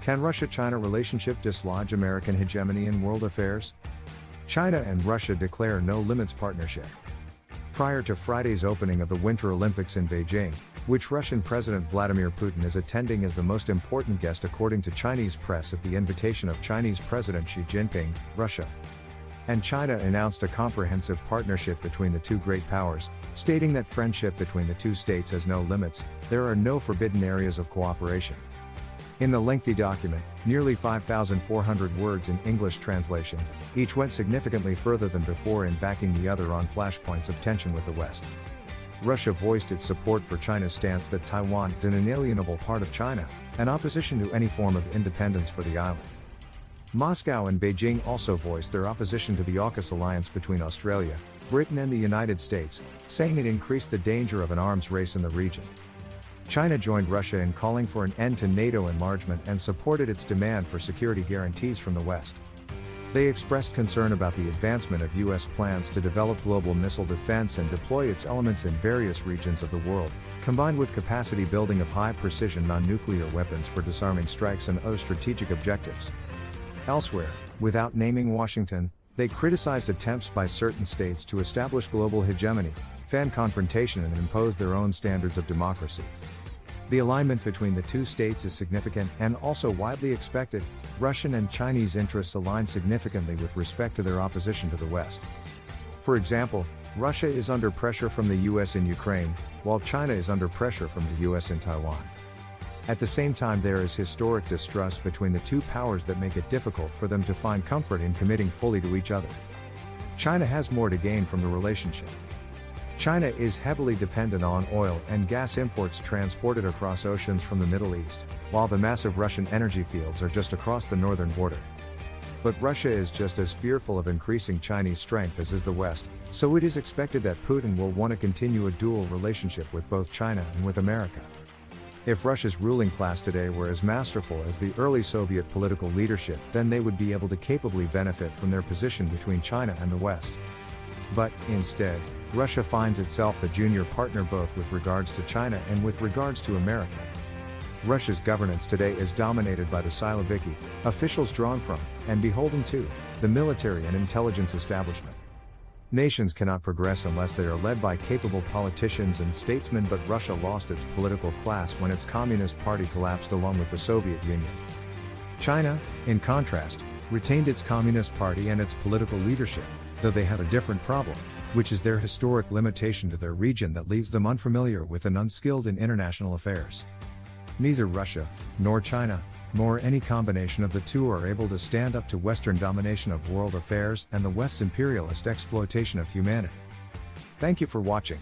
Can Russia-China relationship dislodge American hegemony in world affairs? China and Russia declare no-limits partnership. Prior to Friday's opening of the Winter Olympics in Beijing, which Russian President Vladimir Putin is attending as the most important guest according to Chinese press at the invitation of Chinese President Xi Jinping, Russia and China announced a comprehensive partnership between the two great powers, stating that friendship between the two states has no limits, there are no forbidden areas of cooperation. In the lengthy document, nearly 5,400 words in English translation, each went significantly further than before in backing the other on flashpoints of tension with the West. Russia voiced its support for China's stance that Taiwan is an inalienable part of China, and opposition to any form of independence for the island. Moscow and Beijing also voiced their opposition to the AUKUS alliance between Australia, Britain and the United States, saying it increased the danger of an arms race in the region. China joined Russia in calling for an end to NATO enlargement and supported its demand for security guarantees from the West. They expressed concern about the advancement of U.S. plans to develop global missile defense and deploy its elements in various regions of the world, combined with capacity building of high-precision non-nuclear weapons for disarming strikes and other strategic objectives. Elsewhere, without naming Washington, they criticized attempts by certain states to establish global hegemony, fan confrontation and impose their own standards of democracy. The alignment between the two states is significant and also widely expected. Russian and Chinese interests align significantly with respect to their opposition to the West. For example, Russia is under pressure from the US in Ukraine, while China is under pressure from the US in Taiwan. At the same time, there is historic distrust between the two powers that make it difficult for them to find comfort in committing fully to each other. China has more to gain from the relationship. China is heavily dependent on oil and gas imports transported across oceans from the Middle East, while the massive Russian energy fields are just across the northern border. But Russia is just as fearful of increasing Chinese strength as is the West, so it is expected that Putin will want to continue a dual relationship with both China and with America. If Russia's ruling class today were as masterful as the early Soviet political leadership, then they would be able to capably benefit from their position between China and the West. But, instead, Russia finds itself the junior partner both with regards to China and with regards to America. Russia's governance today is dominated by the Siloviki, officials drawn from, and beholden to, the military and intelligence establishment. Nations cannot progress unless they are led by capable politicians and statesmen, but Russia lost its political class when its Communist Party collapsed along with the Soviet Union. China, in contrast, retained its Communist Party and its political leadership, though they have a different problem, which is their historic limitation to their region that leaves them unfamiliar with and unskilled in international affairs. Neither Russia, nor China, nor any combination of the two are able to stand up to Western domination of world affairs and the West's imperialist exploitation of humanity. Thank you for watching.